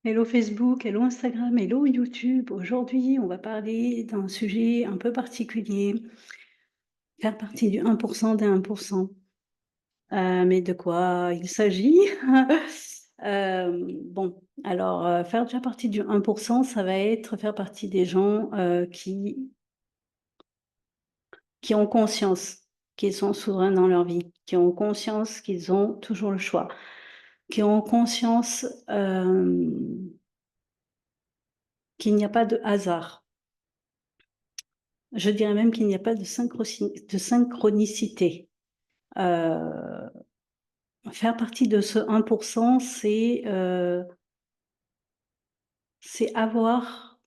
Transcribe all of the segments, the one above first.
Hello Facebook, hello Instagram, hello YouTube. Aujourd'hui, on va parler d'un sujet un peu particulier, faire partie du 1% des 1%. Mais de quoi il s'agit? Bon, alors, faire déjà partie du 1%, ça va être faire partie des gens, qui ont conscience qu'ils sont souverains dans leur vie, qui ont conscience qu'ils ont toujours le choix, qui ont conscience, qu'il n'y a pas de hasard. Je dirais même qu'il n'y a pas de synchronicité. Heu, Faire partie de ce 1%, c'est avoir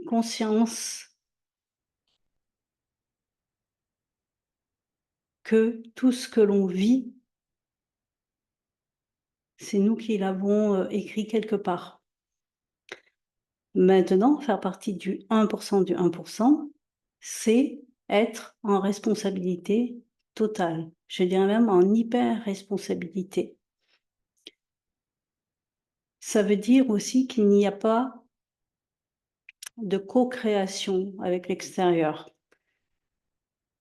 conscience que tout ce que l'on vit, c'est nous qui l'avons, écrit quelque part. Maintenant, faire partie du 1% du 1%, c'est être en responsabilité totale. Je dirais même en hyper responsabilité. Ça veut dire aussi qu'il n'y a pas de co-création avec l'extérieur.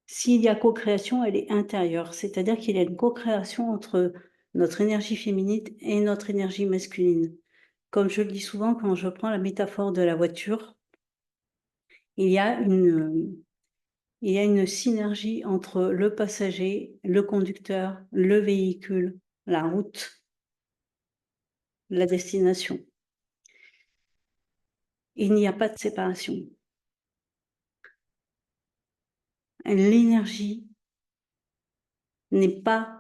S'il y a co-création, elle est intérieure, c'est-à-dire qu'il y a une co-création entre notre énergie féminine et notre énergie masculine. Comme je le dis souvent quand je prends la métaphore de la voiture, il y a une synergie entre le passager, le conducteur, le véhicule, la route, la destination. Il n'y a pas de séparation. L'énergie n'est pas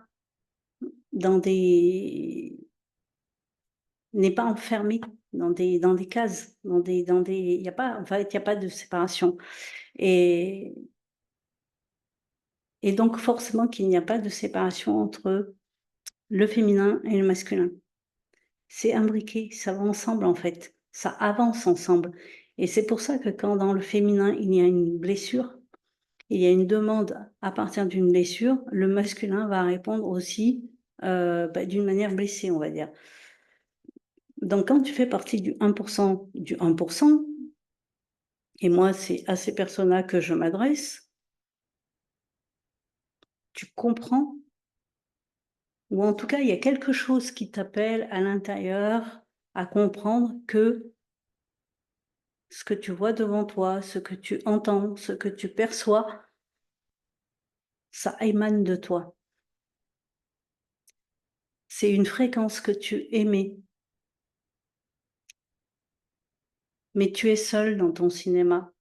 dans des n'est pas enfermée dans des cases, il y a pas en fait, il y a pas de séparation et donc forcément qu'il n'y a pas de séparation entre le féminin et le masculin. C'est imbriqué, ça va ensemble en fait, ça avance ensemble et c'est pour ça que quand dans le féminin, il y a une blessure, il y a une demande à partir d'une blessure, le masculin va répondre aussi, d'une manière blessée, on va dire. Donc quand tu fais partie du 1% du 1%, et moi c'est à ces personnes-là que je m'adresse, tu comprends ou en tout cas il y a quelque chose qui t'appelle à l'intérieur à comprendre que ce que tu vois devant toi, ce que tu entends, ce que tu perçois, ça émane de toi. C'est une fréquence que tu émets, mais tu es seul dans ton cinéma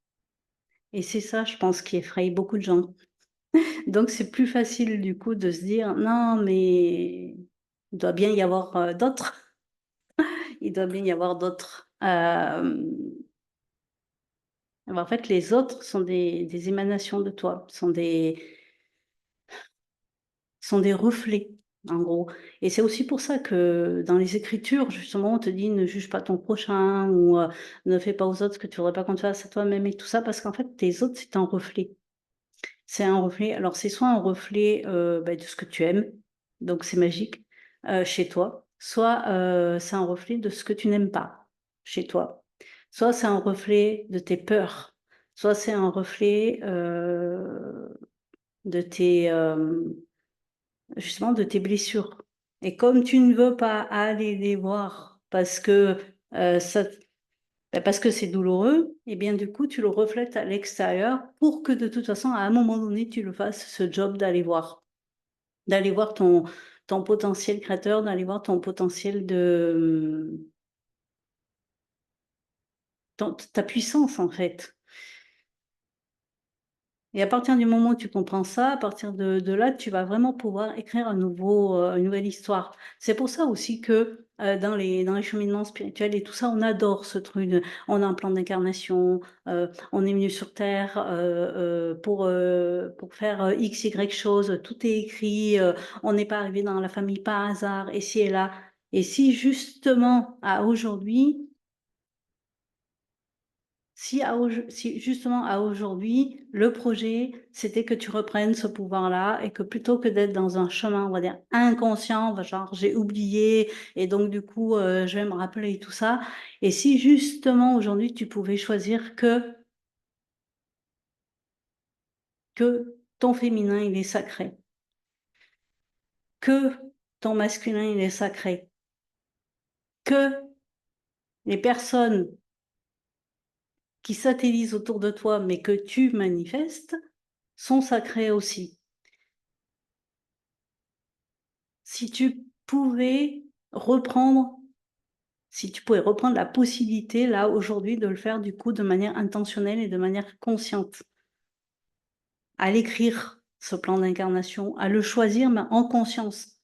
et c'est ça, je pense, qui effraie beaucoup de gens. Donc c'est plus facile du coup de se dire: «Non mais il doit bien y avoir, d'autres, il doit bien y avoir d'autres». En fait, les autres sont des émanations de toi, sont des reflets, en gros et c'est aussi pour ça que dans les Écritures, justement, on te dit: «Ne juge pas ton prochain» ou «Ne fais pas aux autres ce que tu voudrais pas qu'on te fasse à toi-même» et tout ça, parce qu'en fait, tes autres, c'est un reflet. C'est un reflet, alors c'est soit un reflet, de ce que tu aimes, donc c'est magique, chez toi, soit, c'est un reflet de ce que tu n'aimes pas chez toi. Soit c'est un reflet de tes peurs, soit c'est un reflet, de tes, justement de tes blessures et comme tu ne veux pas aller les voir parce que, ça parce que c'est douloureux et bien du coup tu le reflètes à l'extérieur pour que de toute façon à un moment donné tu le fasses ce job d'aller voir ton potentiel créateur, d'aller voir ton potentiel de, ta puissance en fait. Et à partir du moment où tu comprends ça, à partir de là, tu vas vraiment pouvoir écrire une nouvelle histoire. C'est pour ça aussi que, dans les cheminements spirituels et tout ça, on adore ce truc de on a un plan d'incarnation, on est venu sur terre, pour faire, X, Y chose, tout est écrit, on n'est pas arrivé dans la famille par hasard, et ci et là. Et si justement, à aujourd'hui, Si justement à aujourd'hui, le projet, c'était que tu reprennes ce pouvoir-là et que plutôt que d'être dans un chemin, on va dire inconscient, genre j'ai oublié et donc du coup, je vais me rappeler tout ça. Et si justement aujourd'hui tu pouvais choisir que ton féminin il est sacré, que ton masculin il est sacré, que les personnes qui satellisent autour de toi, mais que tu manifestes, sont sacrées aussi. Si tu pouvais reprendre, si tu pouvais reprendre la possibilité, là, aujourd'hui, de le faire, du coup, de manière intentionnelle et de manière consciente, à l'écrire, ce plan d'incarnation, à le choisir, mais en conscience,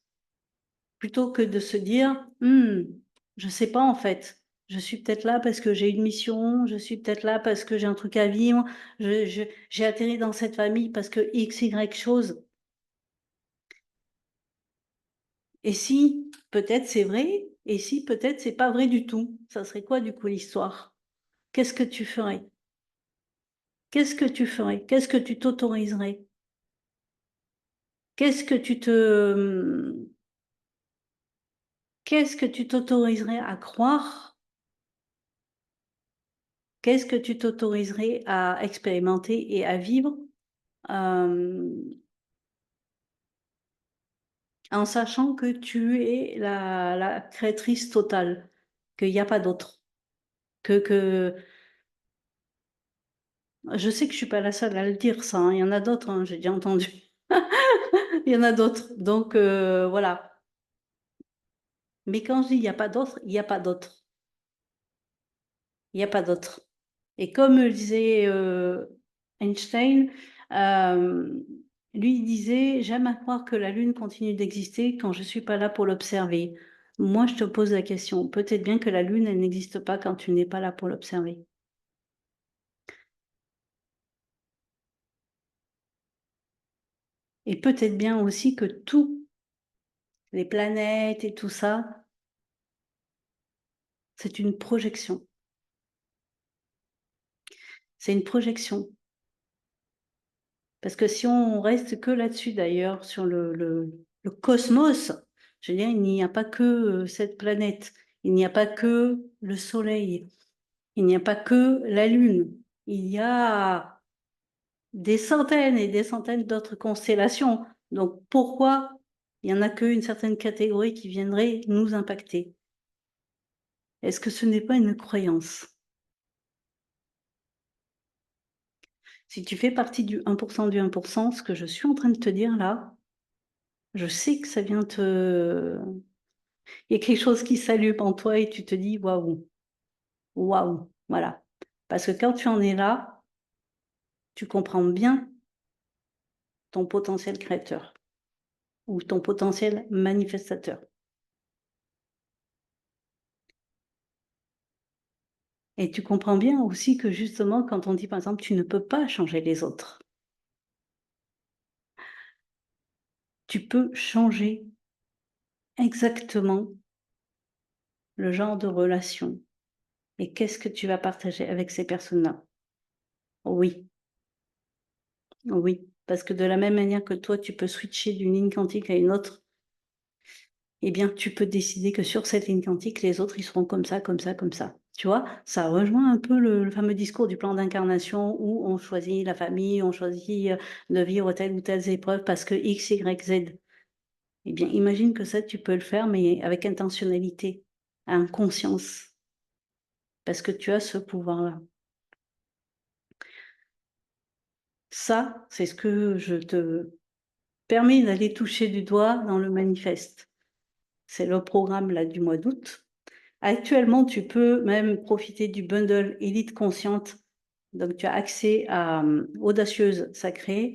plutôt que de se dire, je sais pas, en fait. Je suis peut-être là parce que j'ai une mission, je suis peut-être là parce que j'ai un truc à vivre, j'ai atterri dans cette famille parce que X, Y chose. Et si peut-être c'est vrai, et si peut-être c'est pas vrai du tout, ça serait quoi du coup l'histoire? Qu'est-ce que tu ferais? Qu'est-ce que tu ferais? Qu'est-ce que tu t'autoriserais? Qu'est-ce que tu te, qu'est-ce que tu t'autoriserais à croire? Qu'est-ce que tu t'autoriserais à expérimenter et à vivre euh, en sachant que tu es la créatrice totale, qu'il n'y a pas d'autre, que je sais que je suis pas la seule à le dire ça, hein, il y en a d'autres, hein, j'ai déjà entendu. Il y en a d'autres, donc voilà. Mais quand je dis il n'y a pas d'autre, il n'y a pas d'autre. Il n'y a pas d'autre. Et comme le disait Einstein, euh, lui il disait, j'aime à croire que la Lune continue d'exister quand je ne suis pas là pour l'observer. Moi, je te pose la question, peut-être bien que la Lune, elle n'existe pas quand tu n'es pas là pour l'observer. Et peut-être bien aussi que tout, les planètes et tout ça, c'est une projection. C'est une projection. Parce que si on reste que là-dessus d'ailleurs, sur le cosmos, je veux dire, il n'y a pas que cette planète, il n'y a pas que le Soleil, il n'y a pas que la Lune, il y a des centaines et des centaines d'autres constellations. Donc pourquoi il n'y en a qu'une certaine catégorie qui viendrait nous impacter? Est-ce que ce n'est pas une croyance? Si tu fais partie du 1% du 1%, ce que je suis en train de te dire là, je sais que ça vient te... Il y a quelque chose qui s'allume en toi et tu te dis waouh, waouh, voilà. Parce que quand tu en es là, tu comprends bien ton potentiel créateur ou ton potentiel manifestateur. Et tu comprends bien aussi que justement, quand on dit par exemple, tu ne peux pas changer les autres, tu peux changer exactement le genre de relation et qu'est-ce que tu vas partager avec ces personnes-là. Oui, oui, parce que de la même manière que toi, tu peux switcher d'une ligne quantique à une autre, eh bien, tu peux décider que sur cette ligne quantique, les autres, ils seront comme ça, comme ça, comme ça. Tu vois, ça rejoint un peu le fameux discours du plan d'incarnation où on choisit la famille, on choisit de vivre telle ou telle épreuve parce que X, Y, Z. Eh bien, imagine que ça, tu peux le faire, mais avec intentionnalité, en conscience, parce que tu as ce pouvoir-là. Ça, c'est ce que je te permets d'aller toucher du doigt dans le manifeste. C'est le programme là du mois d'août. Actuellement, tu peux même profiter du bundle Élite Consciente. Donc, tu as accès à Audacieuse Sacrée,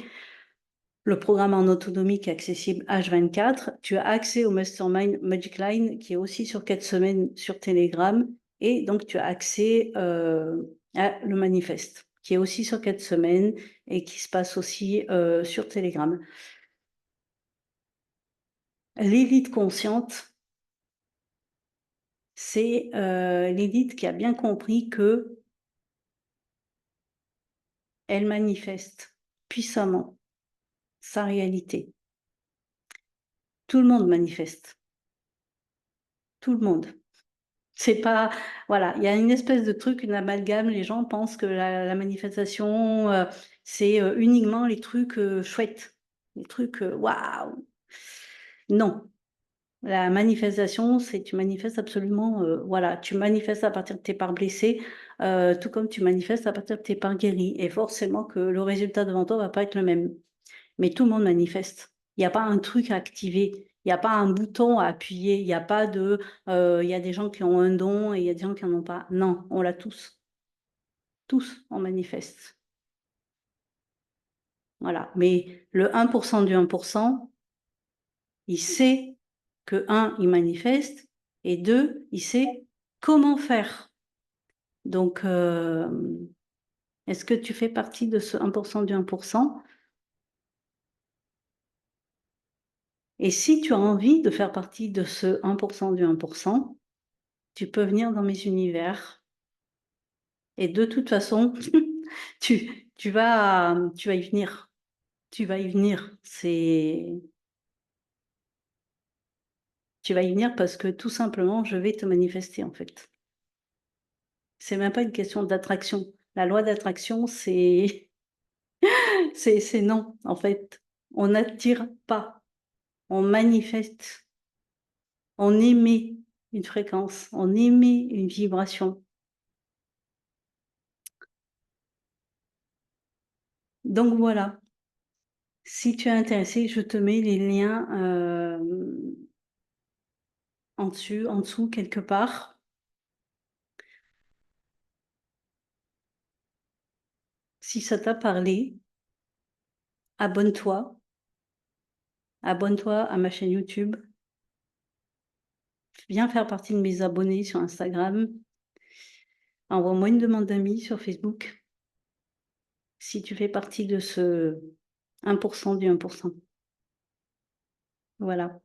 le programme en autonomie qui est accessible H24. Tu as accès au Mastermind Magic Line qui est aussi sur 4 semaines sur Telegram. Et donc, tu as accès à le manifeste qui est aussi sur 4 semaines et qui se passe aussi sur Telegram. L'élite consciente, c'est l'élite qui a bien compris que elle manifeste puissamment sa réalité. Tout le monde manifeste. Tout le monde. C'est pas voilà, il y a une espèce de truc, une amalgame, les gens pensent que la manifestation, c'est, uniquement les trucs, chouettes, les trucs, waouh! Non, la manifestation, c'est tu manifestes absolument, voilà, tu manifestes à partir de tes parts blessées, tout comme tu manifestes à partir de tes parts guéries et forcément que le résultat devant toi va pas être le même. Mais tout le monde manifeste. Il y a pas un truc à activer, il y a pas un bouton à appuyer, il y a pas de, il y a des gens qui ont un don et il y a des gens qui en ont pas. Non, on l'a tous. Tous, on manifeste. Voilà. Mais le 1 du 1 il sait que 1 il manifeste et 2 il sait comment faire. Donc, est-ce que tu fais partie de ce 1 du 1 Et si tu as envie de faire partie de ce 1 du 1 tu peux venir dans mes univers et de toute façon, tu vas y venir. Tu vas y venir. Tu vas y venir parce que tout simplement, je vais te manifester, en fait. C'est même pas une question d'attraction. La loi d'attraction, c'est c'est non, en fait. On n'attire pas, on manifeste, on émet une fréquence, on émet une vibration. Donc voilà, si tu es intéressé, je te mets les liens, en dessous quelque part. Si ça t'a parlé, abonne-toi, abonne-toi à ma chaîne YouTube, viens faire partie de mes abonnés sur Instagram, envoie-moi une demande d'amis sur Facebook, si tu fais partie de ce 1 du 1 Voilà.